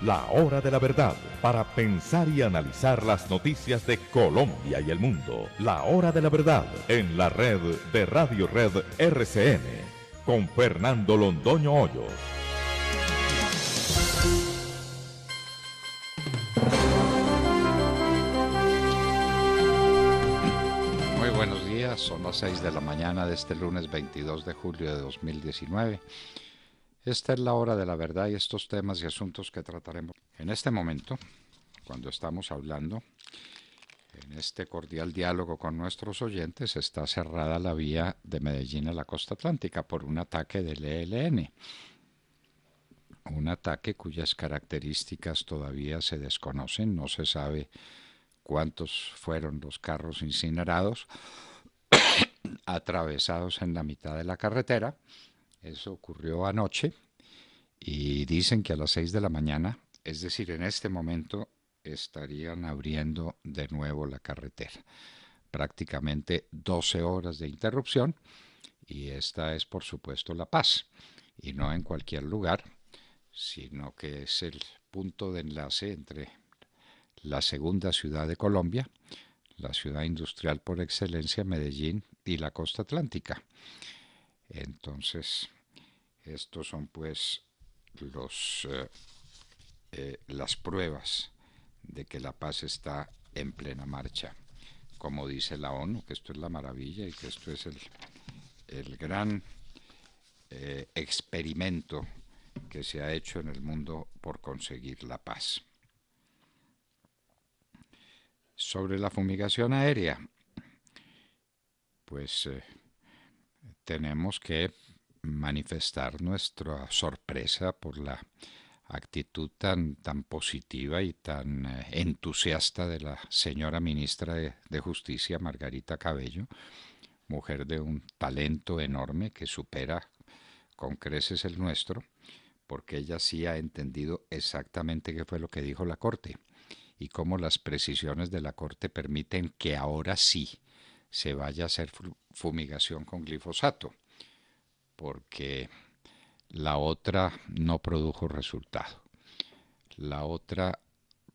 La Hora de la Verdad, para pensar y analizar las noticias de Colombia y el mundo. La Hora de la Verdad, en la red de Radio Red RCN, con Fernando Londoño Hoyos. Muy buenos días, son las 6 de la mañana de este lunes 22 de julio de 2019. Esta es la Hora de la Verdad y estos temas y asuntos que trataremos en este momento, cuando estamos hablando. En este cordial diálogo con nuestros oyentes está cerrada la vía de Medellín a la costa atlántica por un ataque del ELN. Un ataque cuyas características todavía se desconocen, no se sabe cuántos fueron los carros incinerados atravesados en la mitad de la carretera. Eso ocurrió anoche y dicen que a las 6 de la mañana, es decir, en este momento, estarían abriendo de nuevo la carretera. Prácticamente 12 horas de interrupción y esta es, por supuesto, La Paz. Y no en cualquier lugar, sino que es el punto de enlace entre la segunda ciudad de Colombia, la ciudad industrial por excelencia, Medellín, y la costa atlántica. Entonces, estos son pues las pruebas de que la paz está en plena marcha. Como dice la ONU, que esto es la maravilla y que esto es el gran experimento que se ha hecho en el mundo por conseguir la paz. Sobre la fumigación aérea, pues tenemos que manifestar nuestra sorpresa por la actitud tan positiva y tan entusiasta de la señora ministra de Justicia, Margarita Cabello, mujer de un talento enorme que supera con creces el nuestro, porque ella sí ha entendido exactamente qué fue lo que dijo la Corte y cómo las precisiones de la Corte permiten que ahora sí se vaya a hacer fumigación con glifosato, porque la otra no produjo resultado. La otra,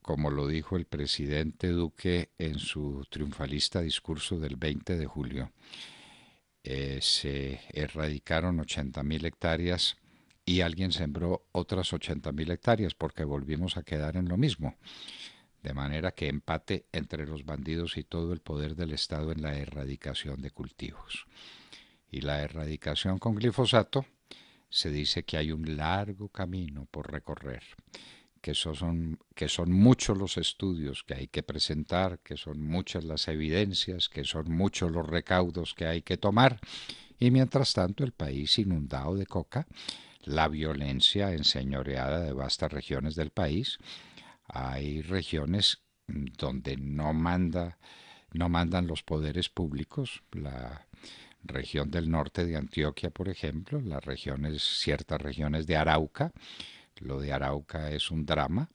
como lo dijo el presidente Duque en su triunfalista discurso del 20 de julio, se erradicaron 80.000 hectáreas y alguien sembró otras 80.000 hectáreas porque volvimos a quedar en lo mismo. De manera que empate entre los bandidos y todo el poder del Estado en la erradicación de cultivos. Y la erradicación con glifosato, se dice que hay un largo camino por recorrer, que son muchos los estudios que hay que presentar, que son muchas las evidencias, que son muchos los recaudos que hay que tomar, y mientras tanto el país inundado de coca, la violencia enseñoreada de vastas regiones del país. Hay regiones donde no mandan los poderes públicos, la región del norte de Antioquia, por ejemplo, ciertas regiones de Arauca. Lo de Arauca es un drama.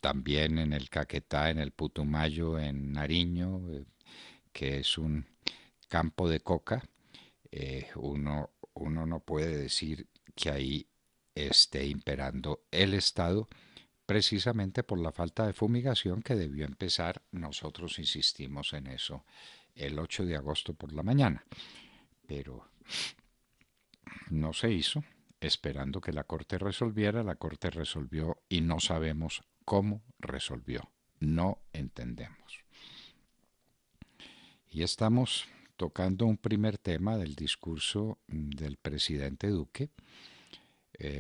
También en el Caquetá, en el Putumayo, en Nariño, que es un campo de coca. Uno no puede decir que ahí esté imperando el Estado, precisamente por la falta de fumigación que debió empezar. Nosotros insistimos en eso el 8 de agosto por la mañana, pero no se hizo, esperando que la Corte resolviera. La Corte resolvió y no sabemos cómo resolvió, no entendemos. Y estamos tocando un primer tema del discurso del presidente Duque,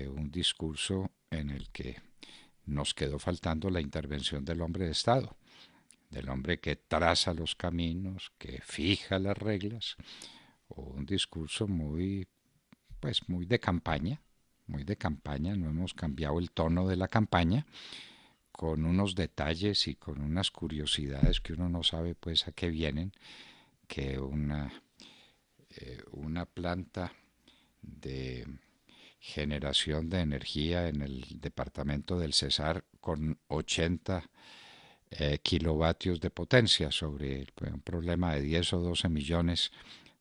un discurso en el que nos quedó faltando la intervención del hombre de Estado, del hombre que traza los caminos, que fija las reglas, o un discurso muy de campaña, no hemos cambiado el tono de la campaña, con unos detalles y con unas curiosidades que uno no sabe pues a qué vienen, que una planta de generación de energía en el departamento del Cesar con 80 kilovatios de potencia sobre un problema de 10 o 12 millones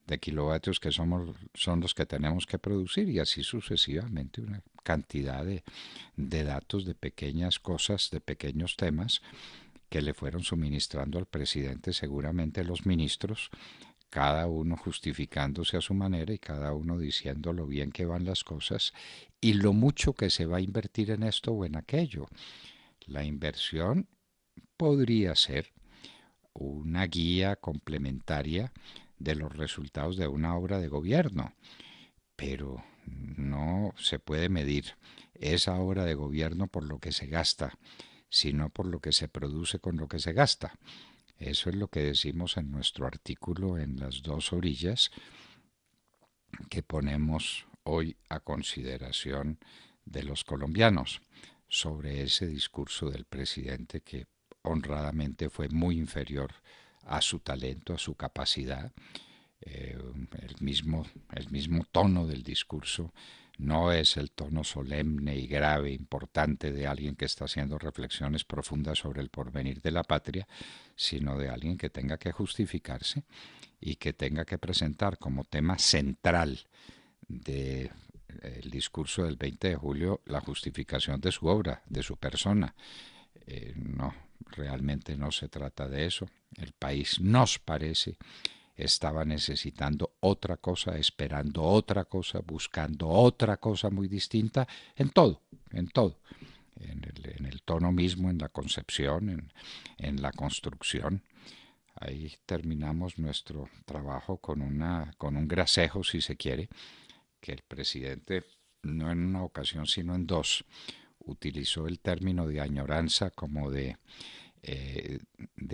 de kilovatios que son los que tenemos que producir, y así sucesivamente, una cantidad de datos, de pequeñas cosas, de pequeños temas que le fueron suministrando al presidente seguramente los ministros, cada uno justificándose a su manera y cada uno diciendo lo bien que van las cosas y lo mucho que se va a invertir en esto o en aquello. La inversión podría ser una guía complementaria de los resultados de una obra de gobierno, pero no se puede medir esa obra de gobierno por lo que se gasta, sino por lo que se produce con lo que se gasta. Eso es lo que decimos en nuestro artículo en las dos orillas que ponemos hoy a consideración de los colombianos sobre ese discurso del presidente que honradamente fue muy inferior a su talento, a su capacidad. El mismo tono del discurso no es el tono solemne y grave, importante de alguien que está haciendo reflexiones profundas sobre el porvenir de la patria, sino de alguien que tenga que justificarse y que tenga que presentar como tema central del discurso del 20 de julio la justificación de su obra, de su persona. No, realmente no se trata de eso. El país, nos parece, estaba necesitando otra cosa, esperando otra cosa, buscando otra cosa muy distinta en todo, en el tono mismo, en la concepción, en la construcción. Ahí terminamos nuestro trabajo con un gracejo, si se quiere, que el presidente, no en una ocasión, sino en dos, utilizó el término de añoranza como de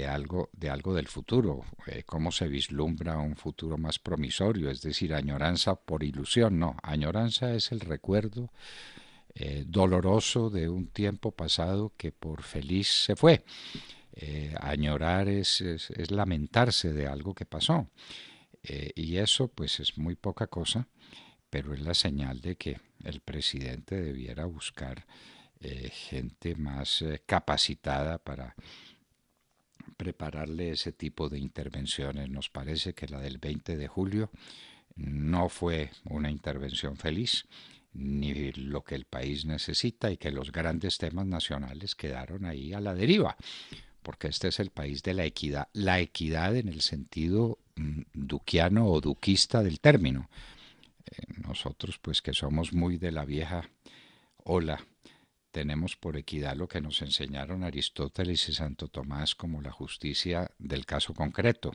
algo del futuro, cómo se vislumbra un futuro más promisorio, es decir, añoranza por ilusión, no, añoranza es el recuerdo doloroso de un tiempo pasado que por feliz se fue. Añorar es lamentarse de algo que pasó, y eso pues es muy poca cosa, pero es la señal de que el presidente debiera buscar gente más capacitada para prepararle ese tipo de intervenciones. Nos parece que la del 20 de julio no fue una intervención feliz, ni lo que el país necesita, y que los grandes temas nacionales quedaron ahí a la deriva, porque este es el país de la equidad en el sentido duquiano o duquista del término. Nosotros, pues que somos muy de la vieja ola, tenemos por equidad lo que nos enseñaron Aristóteles y Santo Tomás como la justicia del caso concreto,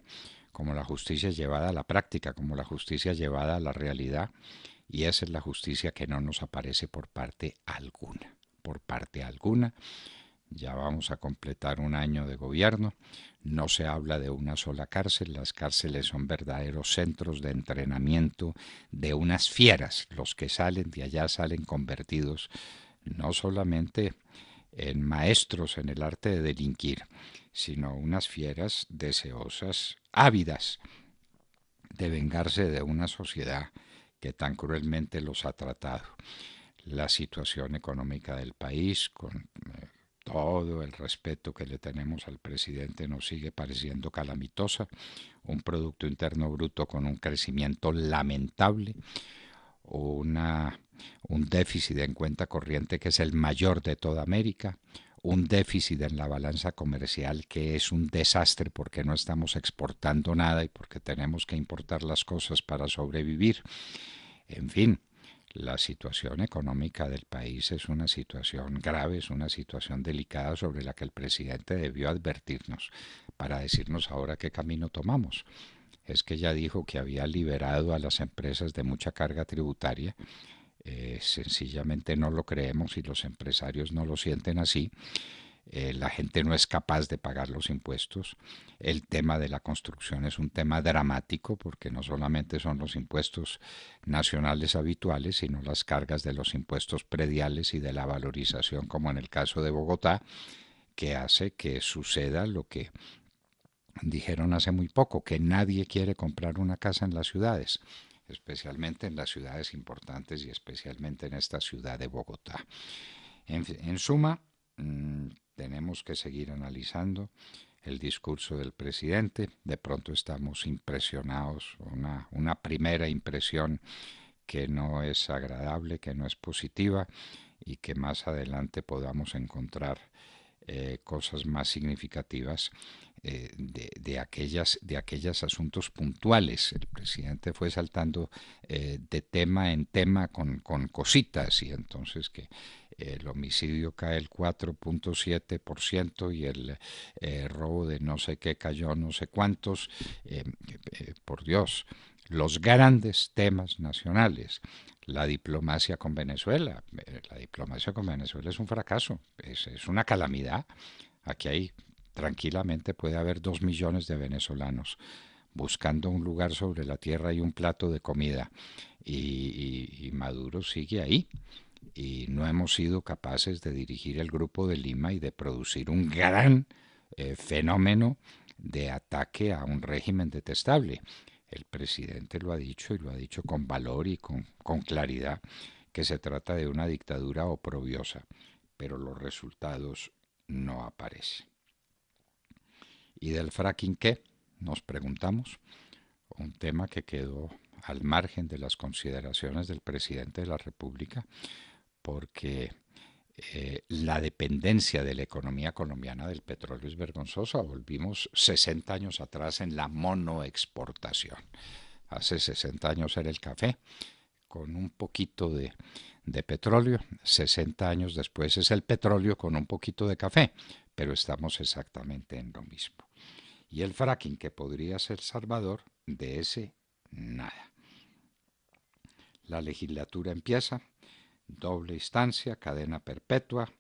como la justicia llevada a la práctica, como la justicia llevada a la realidad, y esa es la justicia que no nos aparece por parte alguna. Por parte alguna, ya vamos a completar un año de gobierno, no se habla de una sola cárcel, las cárceles son verdaderos centros de entrenamiento de unas fieras, los que salen de allá salen convertidos no solamente en maestros en el arte de delinquir, sino unas fieras deseosas, ávidas de vengarse de una sociedad que tan cruelmente los ha tratado. La situación económica del país, con todo el respeto que le tenemos al presidente, nos sigue pareciendo calamitosa, un Producto Interno Bruto con un crecimiento lamentable, un déficit en cuenta corriente que es el mayor de toda América, un déficit en la balanza comercial que es un desastre porque no estamos exportando nada y porque tenemos que importar las cosas para sobrevivir. En fin, la situación económica del país es una situación grave, es una situación delicada sobre la que el presidente debió advertirnos para decirnos ahora qué camino tomamos. Es que ya dijo que había liberado a las empresas de mucha carga tributaria. Sencillamente no lo creemos y los empresarios no lo sienten así. La gente no es capaz de pagar los impuestos. El tema de la construcción es un tema dramático porque no solamente son los impuestos nacionales habituales, sino las cargas de los impuestos prediales y de la valorización, como en el caso de Bogotá, que hace que suceda lo que dijeron hace muy poco, que nadie quiere comprar una casa en las ciudades, especialmente en las ciudades importantes y especialmente en esta ciudad de Bogotá. En suma, tenemos que seguir analizando el discurso del presidente. De pronto estamos impresionados, una primera impresión que no es agradable, que no es positiva y que más adelante podamos encontrar cosas más significativas de aquellos asuntos puntuales. El presidente fue saltando de tema en tema con cositas, y entonces que el homicidio cae el 4.7% y el robo de no sé qué cayó no sé cuántos. Por Dios, los grandes temas nacionales. La diplomacia con Venezuela. La diplomacia con Venezuela es un fracaso, es una calamidad. Aquí tranquilamente puede haber 2 millones de venezolanos buscando un lugar sobre la tierra y un plato de comida. Y Maduro sigue ahí. Y no hemos sido capaces de dirigir el Grupo de Lima y de producir un gran fenómeno de ataque a un régimen detestable. El presidente lo ha dicho, y lo ha dicho con valor y con claridad, que se trata de una dictadura oprobiosa, pero los resultados no aparecen. ¿Y del fracking qué? Nos preguntamos. Un tema que quedó al margen de las consideraciones del presidente de la República, porque la dependencia de la economía colombiana del petróleo es vergonzosa. Volvimos 60 años atrás en la monoexportación. Hace 60 años era el café, con un poquito de petróleo. 60 años después es el petróleo con un poquito de café, pero estamos exactamente en lo mismo. Y el fracking, que podría ser salvador, de ese nada. La legislatura empieza, doble instancia, cadena perpetua,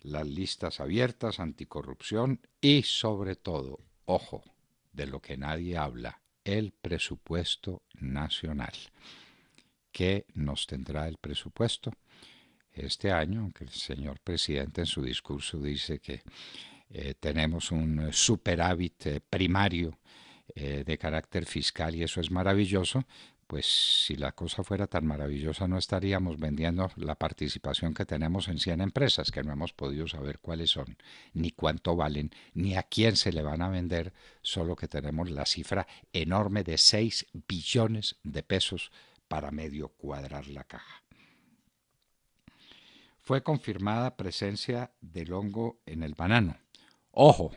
las listas abiertas, anticorrupción y sobre todo, ojo, de lo que nadie habla, el presupuesto nacional. ¿Qué nos tendrá el presupuesto este año? Aunque el señor presidente en su discurso dice que tenemos un superávit primario de carácter fiscal y eso es maravilloso. Pues si la cosa fuera tan maravillosa no estaríamos vendiendo la participación que tenemos en 100 empresas, que no hemos podido saber cuáles son, ni cuánto valen, ni a quién se le van a vender, solo que tenemos la cifra enorme de 6 billones de pesos para medio cuadrar la caja. Fue confirmada presencia del hongo en el banano. Ojo,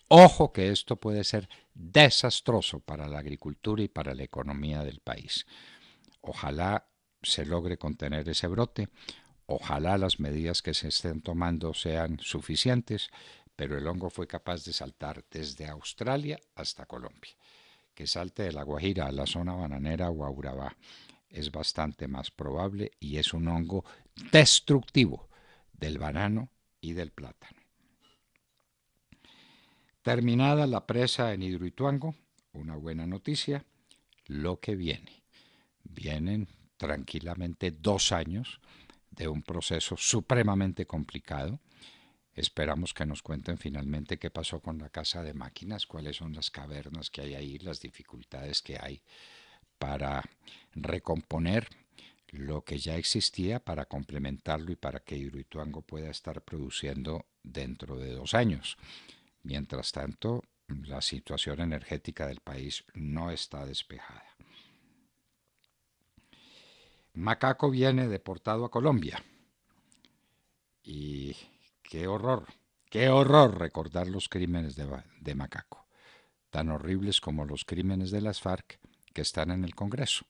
ojo que esto puede ser desastroso para la agricultura y para la economía del país. Ojalá se logre contener ese brote, ojalá las medidas que se estén tomando sean suficientes, pero el hongo fue capaz de saltar desde Australia hasta Colombia. Que salte de La Guajira a la zona bananera o a Urabá es bastante más probable y es un hongo destructivo del banano y del plátano. Terminada la presa en Hidroituango, una buena noticia, lo que viene. Vienen tranquilamente 2 años de un proceso supremamente complicado. Esperamos que nos cuenten finalmente qué pasó con la casa de máquinas, cuáles son las cavernas que hay ahí, las dificultades que hay para recomponer lo que ya existía, para complementarlo y para que Hidroituango pueda estar produciendo dentro de 2 años. Mientras tanto, la situación energética del país no está despejada. Macaco viene deportado a Colombia. Y qué horror recordar los crímenes de Macaco, tan horribles como los crímenes de las FARC que están en el Congreso.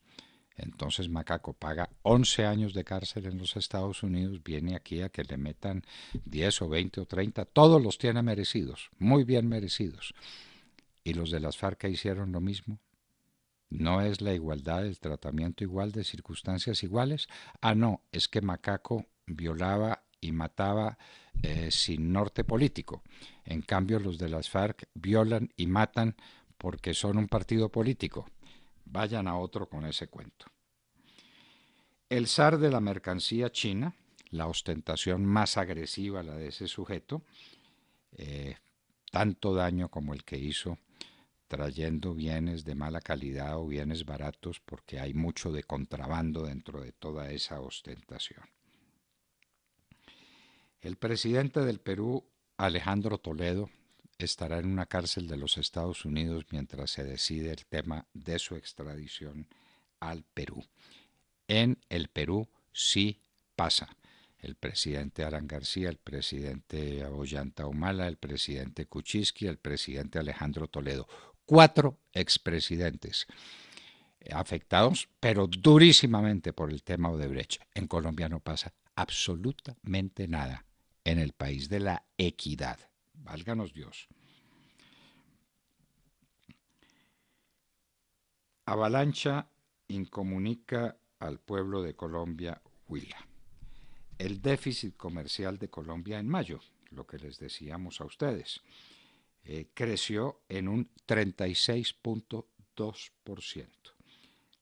Entonces Macaco paga 11 años de cárcel en los Estados Unidos, viene aquí a que le metan 10 o 20 o 30, todos los tiene merecidos, muy bien merecidos. ¿Y los de las FARC hicieron lo mismo? ¿No es la igualdad, el tratamiento igual de circunstancias iguales? Ah, no, es que Macaco violaba y mataba sin norte político. En cambio, los de las FARC violan y matan porque son un partido político. Vayan a otro con ese cuento. El zar de la mercancía china, la ostentación más agresiva, la de ese sujeto, tanto daño como el que hizo trayendo bienes de mala calidad o bienes baratos, porque hay mucho de contrabando dentro de toda esa ostentación. El presidente del Perú, Alejandro Toledo, estará en una cárcel de los Estados Unidos mientras se decide el tema de su extradición al Perú. En el Perú sí pasa. El presidente Alan García, el presidente Ollanta Humala, el presidente Kuczynski, el presidente Alejandro Toledo. 4 expresidentes afectados, pero durísimamente por el tema Odebrecht. En Colombia no pasa absolutamente nada. En el país de la equidad. Válganos Dios. Avalancha incomunica al pueblo de Colombia Huila. El déficit comercial de Colombia en mayo, lo que les decíamos a ustedes, creció en un 36.2%.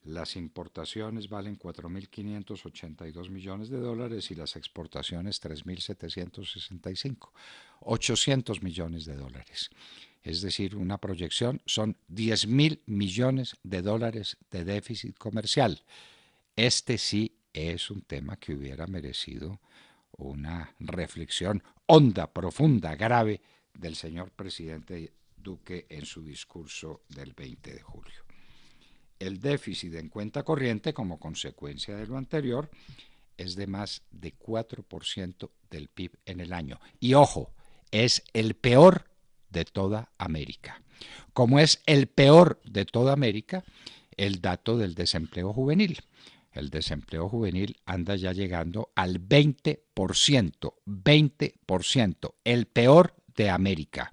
Las importaciones valen 4.582 millones de dólares y las exportaciones 3.765, 800 millones de dólares. Es decir, una proyección son 10.000 millones de dólares de déficit comercial. Este sí es un tema que hubiera merecido una reflexión honda, profunda, grave del señor presidente Duque en su discurso del 20 de julio. El déficit en cuenta corriente, como consecuencia de lo anterior, es de más de 4% del PIB en el año. Y ojo, es el peor de toda América. Como es el peor de toda América, el dato del desempleo juvenil. El desempleo juvenil anda ya llegando al 20%, el peor de América.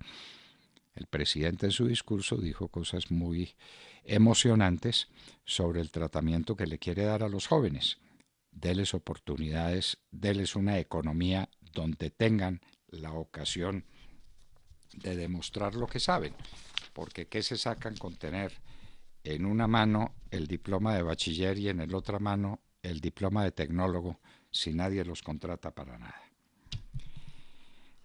El presidente en su discurso dijo cosas muy emocionantes sobre el tratamiento que le quiere dar a los jóvenes. Deles oportunidades, deles una economía donde tengan la ocasión de demostrar lo que saben, porque ¿qué se sacan con tener en una mano el diploma de bachiller y en la otra mano el diploma de tecnólogo si nadie los contrata para nada?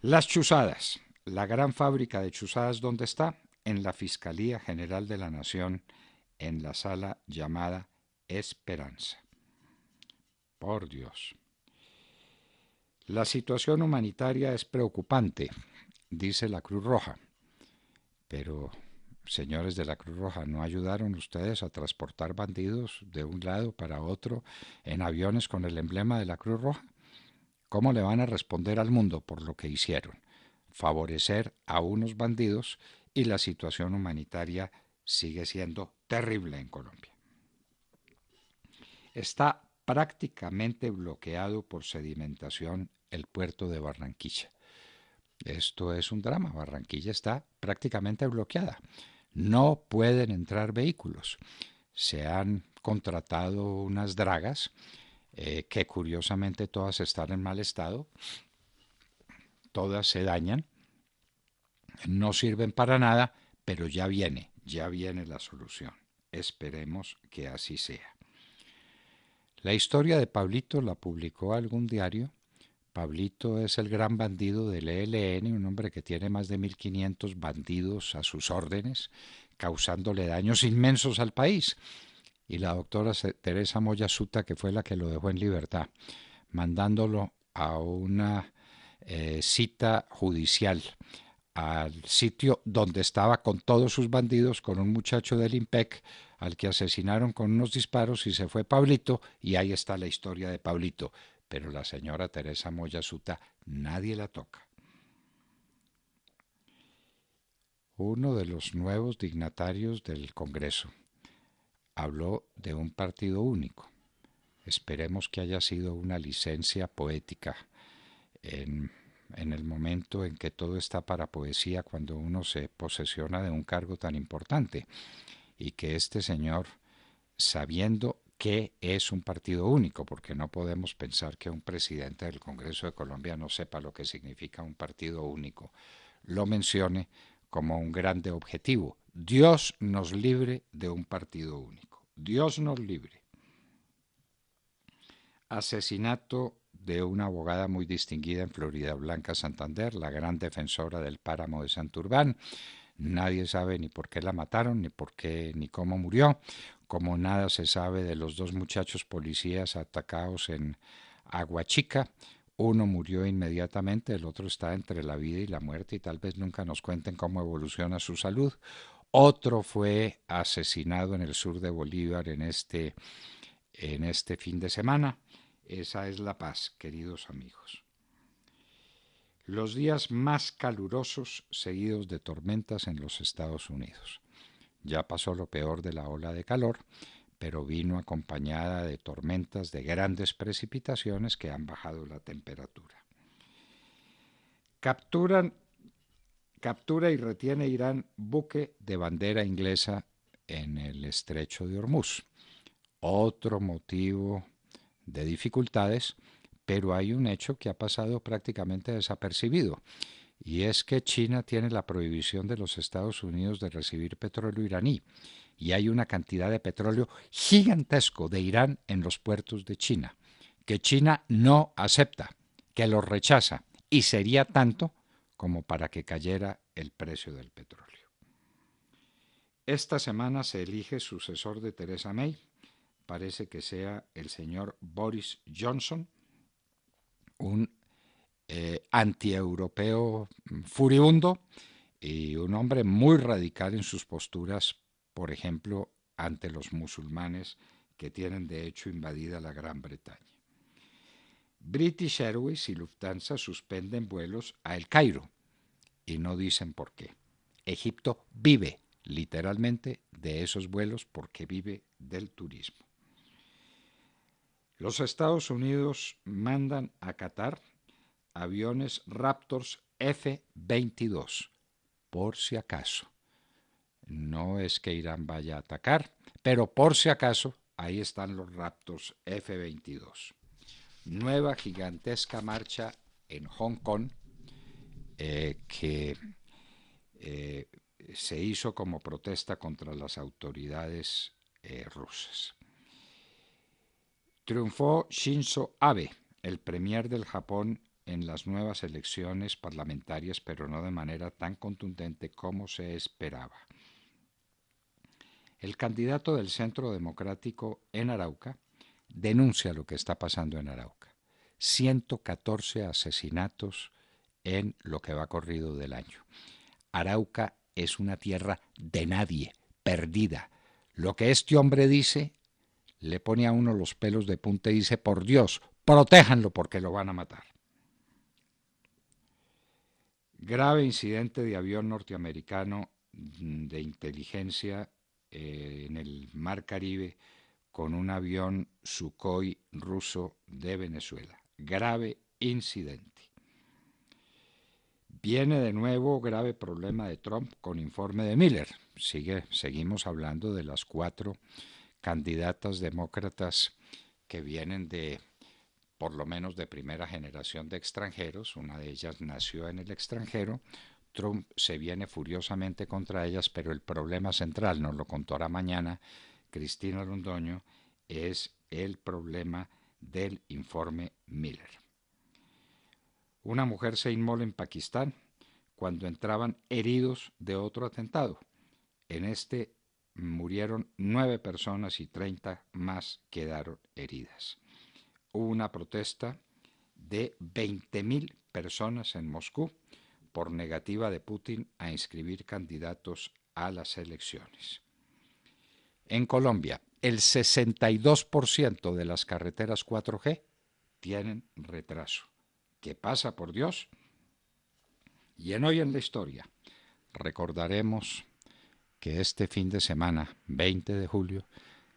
Las chuzadas. La gran fábrica de chuzadas, ¿dónde está? En la Fiscalía General de la Nación, en la sala llamada Esperanza. Por Dios. La situación humanitaria es preocupante, dice la Cruz Roja. Pero, señores de la Cruz Roja, ¿no ayudaron ustedes a transportar bandidos de un lado para otro en aviones con el emblema de la Cruz Roja? ¿Cómo le van a responder al mundo por lo que hicieron? Favorecer a unos bandidos y la situación humanitaria sigue siendo terrible en Colombia. Está prácticamente bloqueado por sedimentación el puerto de Barranquilla. Esto es un drama. Barranquilla está prácticamente bloqueada. No pueden entrar vehículos. Se han contratado unas dragas que curiosamente todas están en mal estado. Todas se dañan. No sirven para nada, pero ya viene la solución. Esperemos que así sea. La historia de Pablito la publicó algún diario. Pablito es el gran bandido del ELN, un hombre que tiene más de 1.500 bandidos a sus órdenes, causándole daños inmensos al país. Y la doctora Teresa Moya Suta, que fue la que lo dejó en libertad, mandándolo a una cita judicial, al sitio donde estaba con todos sus bandidos, con un muchacho del IMPEC, al que asesinaron con unos disparos, y se fue Pablito, y ahí está la historia de Pablito. Pero la señora Teresa Moya Suta nadie la toca. Uno de los nuevos dignatarios del Congreso habló de un partido único. Esperemos que haya sido una licencia poética en el momento en que todo está para poesía, cuando uno se posesiona de un cargo tan importante, y que este señor, sabiendo qué es un partido único, porque no podemos pensar que un presidente del Congreso de Colombia no sepa lo que significa un partido único, lo mencione como un grande objetivo. Dios nos libre de un partido único. Dios nos libre. Asesinato de una abogada muy distinguida en Florida Blanca, Santander, la gran defensora del páramo de Santurbán. Nadie sabe ni por qué la mataron, ni por qué, ni cómo murió, como nada se sabe de los 2 muchachos policías atacados en Aguachica. Uno murió inmediatamente, el otro está entre la vida y la muerte, y tal vez nunca nos cuenten cómo evoluciona su salud. Otro fue asesinado en el sur de Bolívar, en este en este fin de semana. Esa es la paz, queridos amigos. Los días más calurosos seguidos de tormentas en los Estados Unidos. Ya pasó lo peor de la ola de calor, pero vino acompañada de tormentas de grandes precipitaciones que han bajado la temperatura. Captura y retiene Irán buque de bandera inglesa en el estrecho de Hormuz. Otro motivo de dificultades, pero hay un hecho que ha pasado prácticamente desapercibido, y es que China tiene la prohibición de los Estados Unidos de recibir petróleo iraní, y hay una cantidad de petróleo gigantesco de Irán en los puertos de China, que China no acepta, que lo rechaza, y sería tanto como para que cayera el precio del petróleo. Esta semana se elige sucesor de Theresa May. Parece que sea el señor Boris Johnson, un antieuropeo furibundo y un hombre muy radical en sus posturas, por ejemplo, ante los musulmanes que tienen de hecho invadida la Gran Bretaña. British Airways y Lufthansa suspenden vuelos a El Cairo y no dicen por qué. Egipto vive literalmente de esos vuelos porque vive del turismo. Los Estados Unidos mandan a Qatar aviones Raptors F-22, por si acaso. No es que Irán vaya a atacar, pero por si acaso, ahí están los Raptors F-22. Nueva gigantesca marcha en Hong Kong que se hizo como protesta contra las autoridades rusas. Triunfó Shinzo Abe, el premier del Japón, en las nuevas elecciones parlamentarias, pero no de manera tan contundente como se esperaba. El candidato del Centro Democrático en Arauca denuncia lo que está pasando en Arauca. 114 asesinatos en lo que va corrido del año. Arauca es una tierra de nadie, perdida. Lo que este hombre dice le pone a uno los pelos de punta y dice: por Dios, protéjanlo porque lo van a matar. Grave incidente de avión norteamericano de inteligencia en el Mar Caribe con un avión Sukhoi ruso de Venezuela. Grave incidente. Viene de nuevo grave problema de Trump con informe de Miller. Seguimos hablando de las 4 candidatas demócratas que vienen de, por lo menos de primera generación de extranjeros. Una de ellas nació en el extranjero. Trump se viene furiosamente contra ellas, pero el problema central, nos lo contará mañana Cristina Londoño, es el problema del informe Miller. Una mujer se inmola en Pakistán cuando entraban heridos de otro atentado. En este murieron 9 personas y 30 más quedaron heridas. Hubo una protesta de 20.000 personas en Moscú por negativa de Putin a inscribir candidatos a las elecciones. En Colombia, el 62% de las carreteras 4G tienen retraso. ¿Qué pasa, por Dios? Y en Hoy en la Historia recordaremos que este fin de semana, 20 de julio,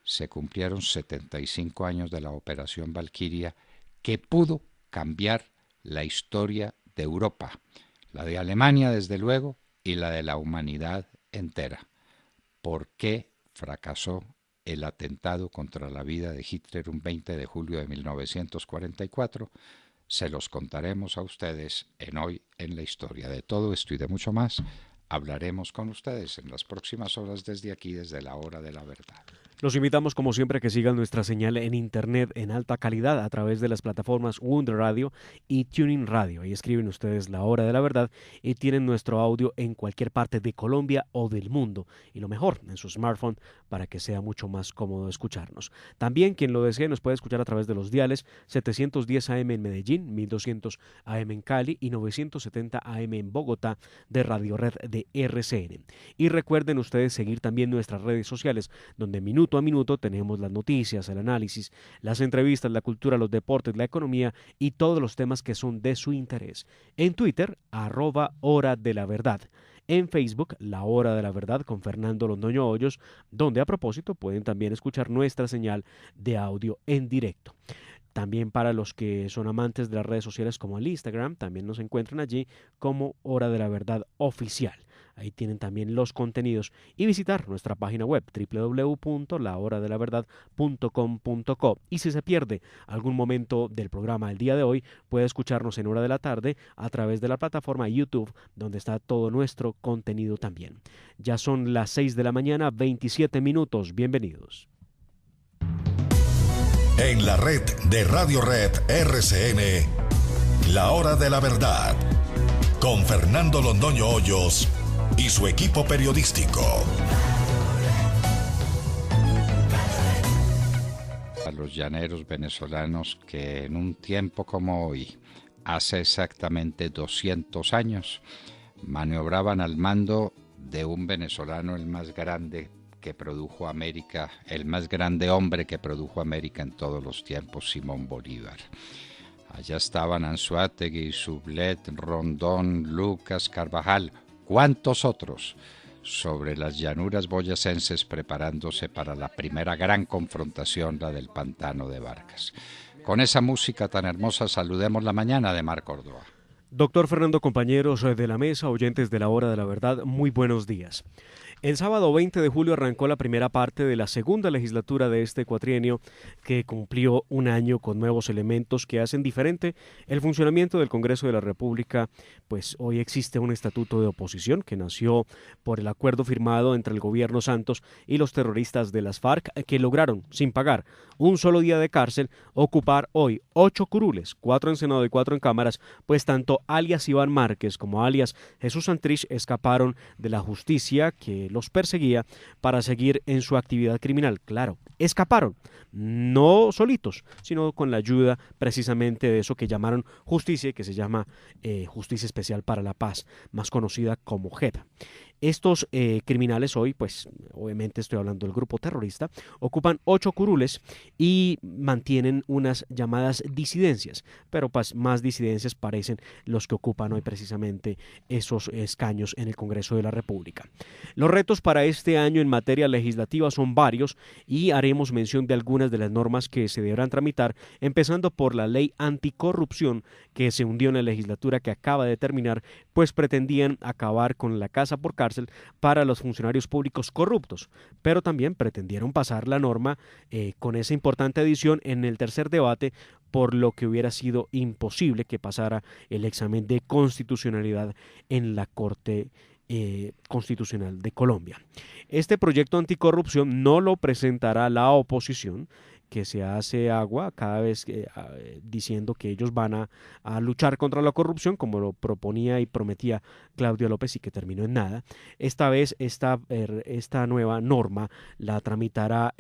se cumplieron 75 años de la Operación Valquiria, que pudo cambiar la historia de Europa, la de Alemania desde luego y la de la humanidad entera. ¿Por qué fracasó el atentado contra la vida de Hitler un 20 de julio de 1944? Se los contaremos a ustedes en Hoy en la Historia. De todo esto y de mucho más hablaremos con ustedes en las próximas horas desde aquí, desde la Hora de la Verdad. Los invitamos, como siempre, a que sigan nuestra señal en Internet en alta calidad a través de las plataformas Wonder Radio y Tuning Radio. Ahí escriben ustedes La Hora de la Verdad y tienen nuestro audio en cualquier parte de Colombia o del mundo. Y lo mejor, en su smartphone, para que sea mucho más cómodo escucharnos. También, quien lo desee, nos puede escuchar a través de los diales 710 AM en Medellín, 1200 AM en Cali y 970 AM en Bogotá de Radio Red de RCN. Y recuerden ustedes seguir también nuestras redes sociales, donde minuto minuto a minuto tenemos las noticias, el análisis, las entrevistas, la cultura, los deportes, la economía y todos los temas que son de su interés. En Twitter, @Hora de la Verdad. En Facebook, La Hora de la Verdad con Fernando Londoño Hoyos, donde a propósito pueden también escuchar nuestra señal de audio en directo. También para los que son amantes de las redes sociales como el Instagram, también nos encuentran allí como Hora de la Verdad Oficial. Ahí tienen también los contenidos y visitar nuestra página web www.lahoradelaverdad.com.co. Y si se pierde algún momento del programa del día de hoy, puede escucharnos en hora de la tarde a través de la plataforma YouTube, donde está todo nuestro contenido también. Ya son las 6 de la mañana, 27 minutos. Bienvenidos. En la red de Radio Red RCN, La Hora de la Verdad, con Fernando Londoño Hoyos y su equipo periodístico. A los llaneros venezolanos que en un tiempo como hoy, hace exactamente 200 años, maniobraban al mando de un venezolano, el más grande que produjo América, el más grande hombre que produjo América en todos los tiempos, Simón Bolívar. Allá estaban Anzoátegui, Sublet, Rondón, Lucas, Carvajal, ¿cuántos otros? Sobre las llanuras boyacenses preparándose para la primera gran confrontación, la del Pantano de Vargas. Con esa música tan hermosa saludemos la mañana de Mar Córdoba. Doctor Fernando, compañeros de la mesa, oyentes de La Hora de la Verdad, muy buenos días. El sábado 20 de julio arrancó la primera parte de la segunda legislatura de este cuatrienio, que cumplió un año con nuevos elementos que hacen diferente el funcionamiento del Congreso de la República. Pues hoy existe un estatuto de oposición que nació por el acuerdo firmado entre el gobierno Santos y los terroristas de las FARC, que lograron, sin pagar un solo día de cárcel, ocupar hoy 8 curules, 4 en Senado y 4 en Cámaras, pues tanto alias Iván Márquez como alias Jesús Santrich escaparon de la justicia que los perseguía para seguir en su actividad criminal. Claro, escaparon, no solitos, sino con la ayuda precisamente de eso que llamaron justicia, que se llama Justicia Especial para la Paz, más conocida como JEP. Estos criminales hoy, pues obviamente estoy hablando del grupo terrorista, ocupan 8 curules y mantienen unas llamadas disidencias, pero pues más disidencias parecen los que ocupan hoy precisamente esos escaños en el Congreso de la República. Los retos para este año en materia legislativa son varios y haremos mención de algunas de las normas que se deberán tramitar, empezando por la ley anticorrupción que se hundió en la legislatura que acaba de terminar, pues pretendían acabar con la casa por cárcel para los funcionarios públicos corruptos, pero también pretendieron pasar la norma con esa importante adición en el tercer debate, por lo que hubiera sido imposible que pasara el examen de constitucionalidad en la Corte Constitucional de Colombia. Este proyecto anticorrupción no lo presentará la oposición, que se hace agua cada vez diciendo que ellos van a luchar contra la corrupción, como lo proponía y prometía Claudia López y que terminó en nada. Esta vez esta nueva norma la tramitará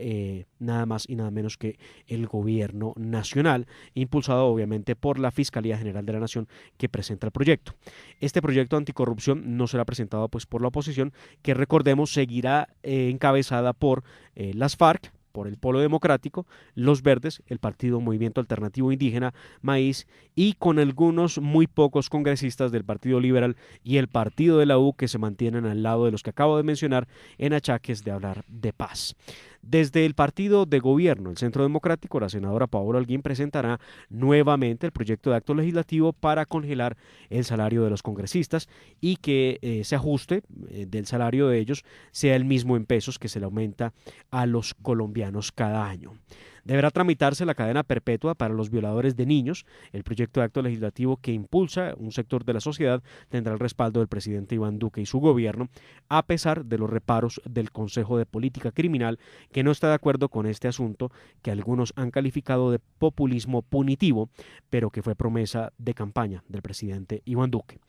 nada más y nada menos que el gobierno nacional, impulsado obviamente por la Fiscalía General de la Nación, que presenta el proyecto. Este proyecto anticorrupción no será presentado pues por la oposición, que recordemos seguirá encabezada por las FARC, por el Polo Democrático, los Verdes, el Partido Movimiento Alternativo Indígena, Maíz, y con algunos muy pocos congresistas del Partido Liberal y el Partido de la U, que se mantienen al lado de los que acabo de mencionar en achaques de hablar de paz. Desde el partido de gobierno, el Centro Democrático, la senadora Paola Holguín presentará nuevamente el proyecto de acto legislativo para congelar el salario de los congresistas y que ese ajuste del salario de ellos sea el mismo en pesos que se le aumenta a los colombianos cada año. Deberá tramitarse la cadena perpetua para los violadores de niños. El proyecto de acto legislativo que impulsa un sector de la sociedad tendrá el respaldo del presidente Iván Duque y su gobierno, a pesar de los reparos del Consejo de Política Criminal, que no está de acuerdo con este asunto, que algunos han calificado de populismo punitivo, pero que fue promesa de campaña del presidente Iván Duque.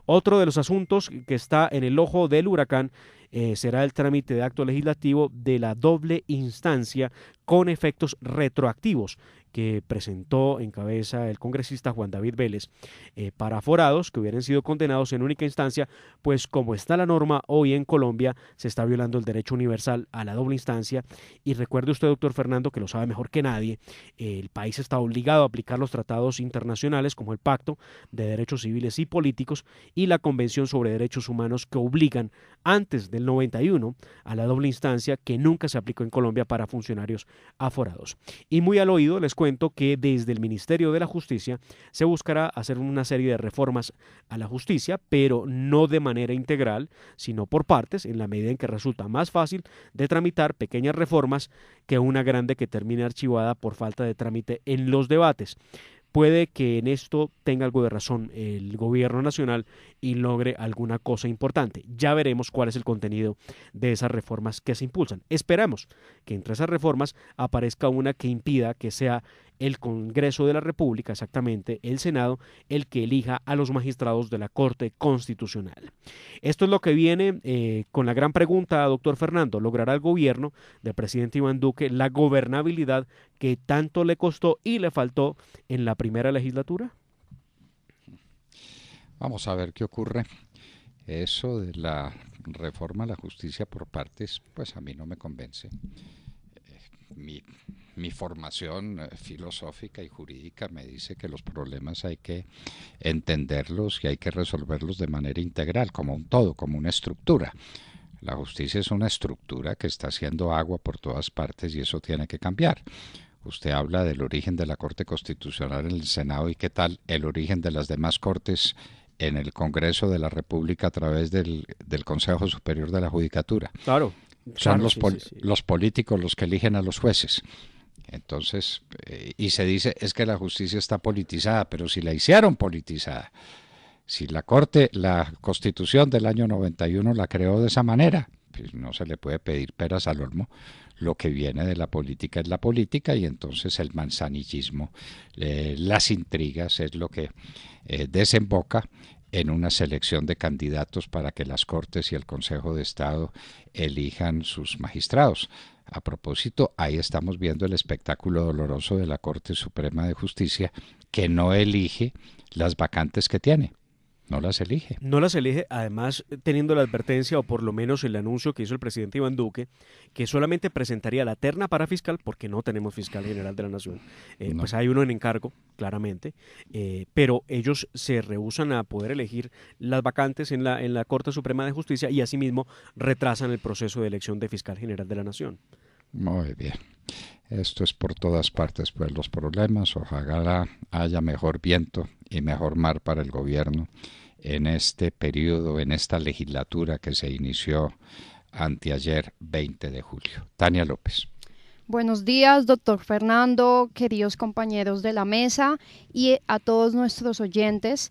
Otro de los asuntos que está en el ojo del huracán será el trámite de acto legislativo de la doble instancia con efectos retroactivos, que presentó en cabeza el congresista Juan David Vélez para aforados que hubieran sido condenados en única instancia, pues como está la norma hoy en Colombia, se está violando el derecho universal a la doble instancia. Y recuerde usted, doctor Fernando, que lo sabe mejor que nadie, el país está obligado a aplicar los tratados internacionales como el Pacto de Derechos Civiles y Políticos y la Convención sobre Derechos Humanos, que obligan antes del 91 a la doble instancia, que nunca se aplicó en Colombia para funcionarios aforados. Y muy al oído les cuento que desde el Ministerio de la Justicia se buscará hacer una serie de reformas a la justicia, pero no de manera integral, sino por partes, en la medida en que resulta más fácil de tramitar pequeñas reformas que una grande que termine archivada por falta de trámite en los debates. Puede que en esto tenga algo de razón el gobierno nacional y logre alguna cosa importante. Ya veremos cuál es el contenido de esas reformas que se impulsan. Esperamos que entre esas reformas aparezca una que impida que sea el Congreso de la República, exactamente el Senado, el que elija a los magistrados de la Corte Constitucional. Esto es lo que viene con la gran pregunta, doctor Fernando. ¿Logrará el gobierno del presidente Iván Duque la gobernabilidad que tanto le costó y le faltó en la primera legislatura? Vamos a ver qué ocurre. Eso de la reforma a la justicia por partes, pues a mí no me convence. Mi formación filosófica y jurídica me dice que los problemas hay que entenderlos y hay que resolverlos de manera integral, como un todo, como una estructura. La justicia es una estructura que está haciendo agua por todas partes y eso tiene que cambiar. Usted habla del origen de la Corte Constitucional en el Senado y qué tal el origen de las demás cortes en el Congreso de la República a través del Consejo Superior de la Judicatura. Claro. Son los políticos los que eligen a los jueces. Entonces, y se dice, es que la justicia está politizada, pero si la hicieron politizada, si la Constitución del año 91 la creó de esa manera, pues no se le puede pedir peras al olmo. Lo que viene de la política es la política y entonces el manzanillismo, las intrigas es lo que desemboca en una selección de candidatos para que las Cortes y el Consejo de Estado elijan sus magistrados. A propósito, ahí estamos viendo el espectáculo doloroso de la Corte Suprema de Justicia, que no elige las vacantes que tiene. No las elige. No las elige, además teniendo la advertencia, o por lo menos el anuncio que hizo el presidente Iván Duque, que solamente presentaría la terna para fiscal, porque no tenemos fiscal general de la Nación. No. Pues hay uno en encargo, claramente, pero ellos se rehúsan a poder elegir las vacantes en la Corte Suprema de Justicia y asimismo retrasan el proceso de elección de fiscal general de la Nación. Muy bien. Esto es por todas partes, pues los problemas. Ojalá haya mejor viento y mejor mar para el gobierno en este periodo, en esta legislatura que se inició anteayer 20 de julio. Tania López. Buenos días, doctor Fernando, queridos compañeros de la mesa y a todos nuestros oyentes.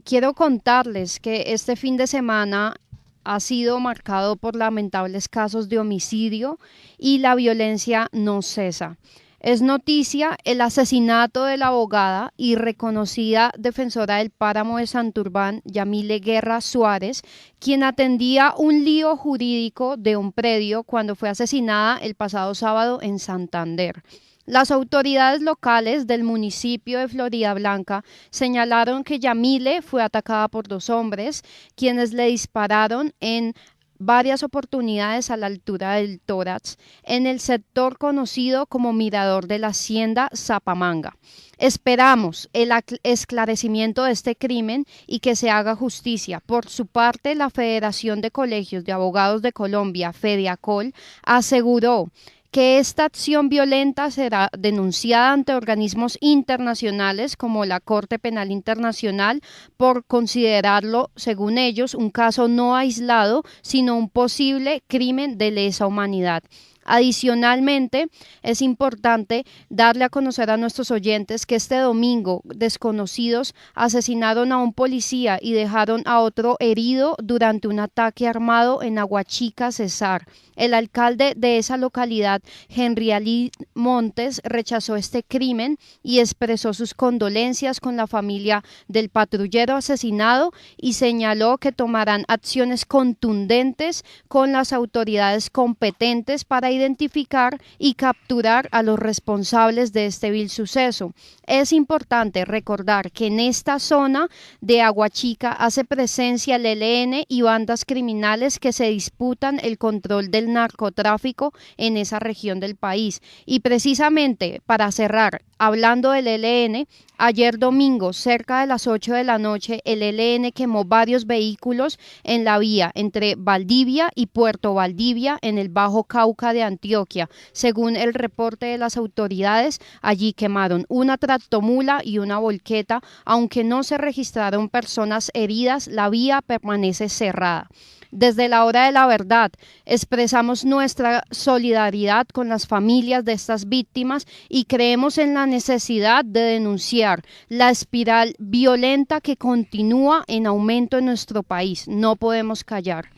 Quiero contarles que este fin de semana ha sido marcado por lamentables casos de homicidio y la violencia no cesa. Es noticia el asesinato de la abogada y reconocida defensora del Páramo de Santurbán, Yamile Guerra Suárez, quien atendía un lío jurídico de un predio cuando fue asesinada el pasado sábado en Santander. Las autoridades locales del municipio de Floridablanca señalaron que Yamile fue atacada por 2 hombres, quienes le dispararon en varias oportunidades a la altura del tórax, en el sector conocido como Mirador de la Hacienda Zapamanga. Esperamos el esclarecimiento de este crimen y que se haga justicia. Por su parte, la Federación de Colegios de Abogados de Colombia, FEDEACOL, aseguró que esta acción violenta será denunciada ante organismos internacionales como la Corte Penal Internacional por considerarlo, según ellos, un caso no aislado, sino un posible crimen de lesa humanidad. Adicionalmente, es importante darle a conocer a nuestros oyentes que este domingo desconocidos asesinaron a un policía y dejaron a otro herido durante un ataque armado en Aguachica, Cesar. El alcalde de esa localidad, Henry Ali Montes, rechazó este crimen y expresó sus condolencias con la familia del patrullero asesinado y señaló que tomarán acciones contundentes con las autoridades competentes para identificar y capturar a los responsables de este vil suceso. Es importante recordar que en esta zona de Aguachica hace presencia el ELN y bandas criminales que se disputan el control del narcotráfico en esa región del país. Y precisamente para cerrar, hablando del ELN, ayer domingo, cerca de las 8 de la noche, el ELN quemó varios vehículos en la vía entre Valdivia y Puerto Valdivia, en el Bajo Cauca de Antioquia. Según el reporte de las autoridades, allí quemaron una tractomula y una volqueta. Aunque no se registraron personas heridas, la vía permanece cerrada. Desde la hora de la verdad, expresamos nuestra solidaridad con las familias de estas víctimas y creemos en la necesidad de denunciar la espiral violenta que continúa en aumento en nuestro país. No podemos callar.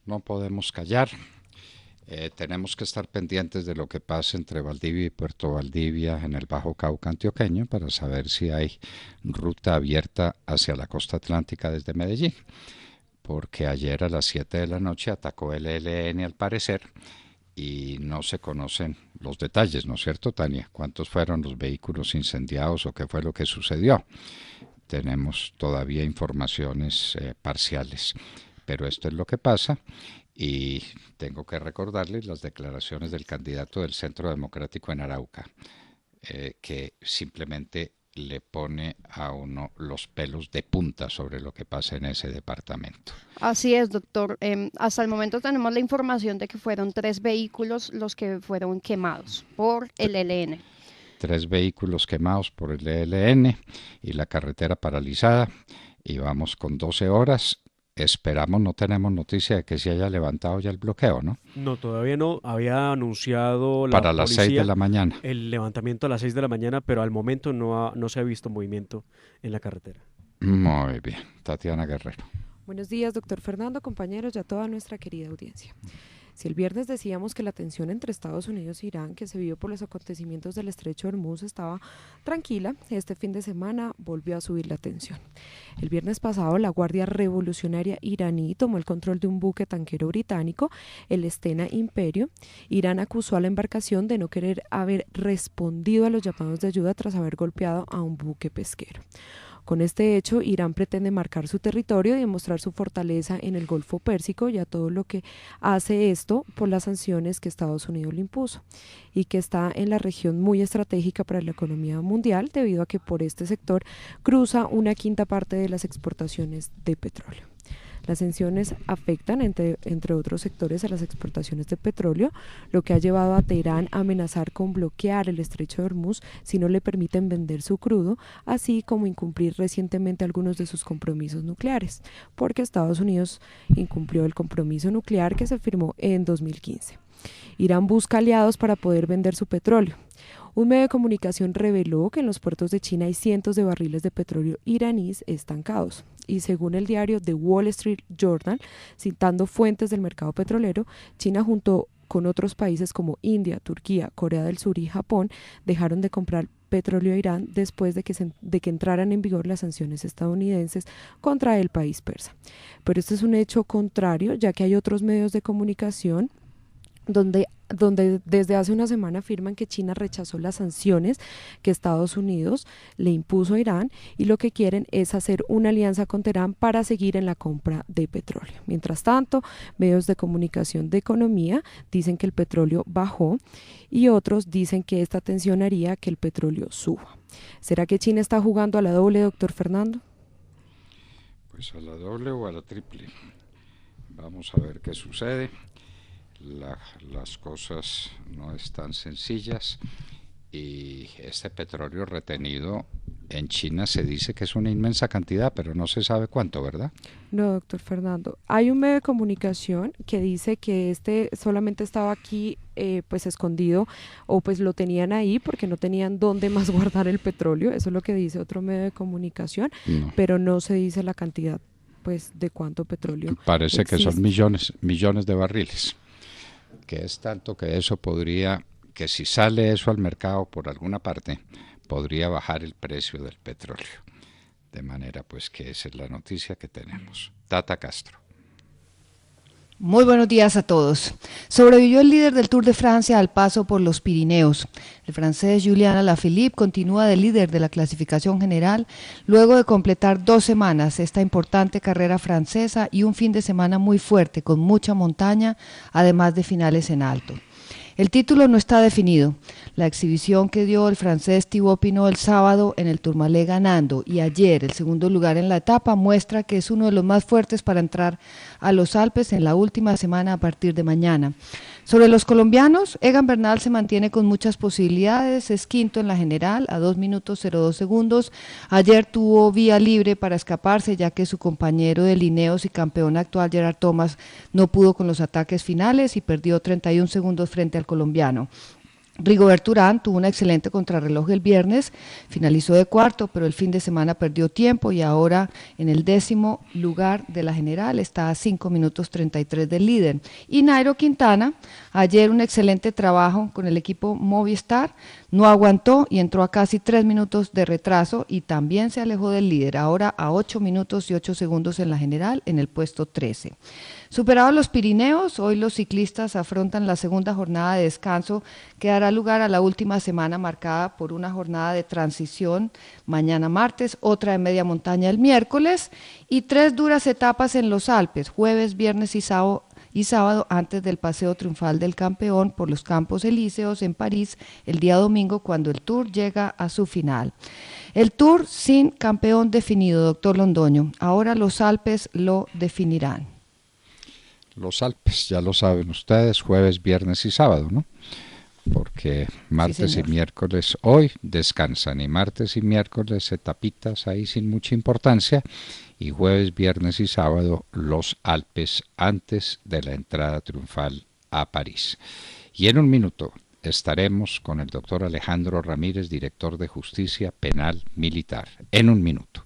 No podemos callar. Tenemos que estar pendientes de lo que pasa entre Valdivia y Puerto Valdivia en el Bajo Cauca antioqueño para saber si hay ruta abierta hacia la costa atlántica desde Medellín, porque ayer a las 7 de la noche atacó el ELN al parecer y no se conocen los detalles, ¿no es cierto, Tania? ¿Cuántos fueron los vehículos incendiados o qué fue lo que sucedió? Tenemos todavía informaciones parciales, pero esto es lo que pasa. Y tengo que recordarles las declaraciones del candidato del Centro Democrático en Arauca, que simplemente le pone a uno los pelos de punta sobre lo que pasa en ese departamento. Así es, doctor. Hasta el momento tenemos la información de que fueron 3 vehículos los que fueron quemados por el ELN. 3 vehículos quemados por el ELN y la carretera paralizada. Y vamos con 12 horas. Esperamos, no tenemos noticia de que se haya levantado ya el bloqueo, ¿no? No, todavía no. Había anunciado la para las 6 de la mañana el levantamiento a las 6 de la mañana, pero al momento no se ha visto movimiento en la carretera. Muy bien. Tatiana Guerrero. Buenos días, doctor Fernando, compañeros y a toda nuestra querida audiencia. Si el viernes decíamos que la tensión entre Estados Unidos e Irán, que se vio por los acontecimientos del Estrecho de Hormuz, estaba tranquila, este fin de semana volvió a subir la tensión. El viernes pasado, la Guardia Revolucionaria iraní tomó el control de un buque tanquero británico, el Stena Imperio. Irán acusó a la embarcación de no querer haber respondido a los llamados de ayuda tras haber golpeado a un buque pesquero. Con este hecho, Irán pretende marcar su territorio y demostrar su fortaleza en el Golfo Pérsico y a todo lo que hace esto por las sanciones que Estados Unidos le impuso y que está en la región muy estratégica para la economía mundial debido a que por este sector cruza una quinta parte de las exportaciones de petróleo. Las sanciones afectan, entre otros sectores, a las exportaciones de petróleo, lo que ha llevado a Teherán a amenazar con bloquear el Estrecho de Hormuz si no le permiten vender su crudo, así como incumplir recientemente algunos de sus compromisos nucleares, porque Estados Unidos incumplió el compromiso nuclear que se firmó en 2015. Irán busca aliados para poder vender su petróleo. Un medio de comunicación reveló que en los puertos de China hay cientos de barriles de petróleo iraníes estancados. Y según el diario The Wall Street Journal, citando fuentes del mercado petrolero, China junto con otros países como India, Turquía, Corea del Sur y Japón dejaron de comprar petróleo a Irán después de que entraran en vigor las sanciones estadounidenses contra el país persa. Pero este es un hecho contrario, ya que hay otros medios de comunicación donde desde hace una semana afirman que China rechazó las sanciones que Estados Unidos le impuso a Irán y lo que quieren es hacer una alianza con Teherán para seguir en la compra de petróleo. Mientras tanto, medios de comunicación de economía dicen que el petróleo bajó y otros dicen que esta tensión haría que el petróleo suba. ¿Será que China está jugando a la doble, doctor Fernando? Pues a la doble o a la triple. Vamos a ver qué sucede. Las cosas no están sencillas y este petróleo retenido en China se dice que es una inmensa cantidad, pero no se sabe cuánto, ¿verdad? No, doctor Fernando. Hay un medio de comunicación que dice que este solamente estaba aquí pues escondido o pues lo tenían ahí porque no tenían dónde más guardar el petróleo. Eso es lo que dice otro medio de comunicación, pero no se dice la cantidad pues de cuánto petróleo parece existe. Que son millones de barriles. Que es tanto que eso podría, que si sale eso al mercado por alguna parte, podría bajar el precio del petróleo. De manera pues que esa es la noticia que tenemos. Tata Castro. Muy buenos días a todos. Sobrevivió el líder del Tour de Francia al paso por los Pirineos. El francés Julian Alaphilippe continúa de líder de la clasificación general luego de completar 2 semanas esta importante carrera francesa y un fin de semana muy fuerte con mucha montaña, además de finales en alto. El título no está definido. La exhibición que dio el francés Thibaut Pinot el sábado en el Tourmalet ganando y ayer el segundo lugar en la etapa muestra que es uno de los más fuertes para entrar a los Alpes en la última semana a partir de mañana. Sobre los colombianos, Egan Bernal se mantiene con muchas posibilidades, es quinto en la general a 2 minutos 02 segundos. Ayer tuvo vía libre para escaparse ya que su compañero de Lineos y campeón actual Gerard Thomas no pudo con los ataques finales y perdió 31 segundos frente al colombiano. Rigoberto Urán tuvo una excelente contrarreloj el viernes, finalizó de cuarto, pero el fin de semana perdió tiempo y ahora en el 10º lugar de la general está a 5 minutos 33 del líder. Y Nairo Quintana, ayer un excelente trabajo con el equipo Movistar, no aguantó y entró a casi 3 minutos de retraso y también se alejó del líder, ahora a 8 minutos y 8 segundos en la general en el puesto 13. Superados los Pirineos, hoy los ciclistas afrontan la segunda jornada de descanso que dará lugar a la última semana marcada por una jornada de transición mañana martes, otra de media montaña el miércoles y 3 duras etapas en los Alpes, jueves, viernes y sábado antes del paseo triunfal del campeón por los Campos Elíseos en París el día domingo cuando el Tour llega a su final. El Tour sin campeón definido, doctor Londoño. Ahora los Alpes lo definirán. Los Alpes, ya lo saben ustedes, jueves, viernes y sábado, ¿no? Porque martes y miércoles hoy descansan y martes y miércoles etapitas ahí sin mucha importancia y jueves, viernes y sábado los Alpes antes de la entrada triunfal a París. Y en un minuto estaremos con el doctor Alejandro Ramírez, director de Justicia Penal Militar. En un minuto.